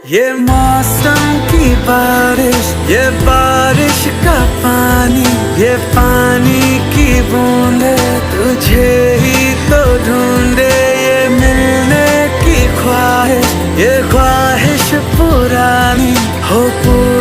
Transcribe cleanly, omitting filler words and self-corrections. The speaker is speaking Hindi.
ये मौसम की बारिश, ये बारिश का पानी, ये पानी की बूंदे तुझे ही तो ढूंढे। ये मिलने की ख्वाहिश, ये ख्वाहिश पुरानी हो पूरी।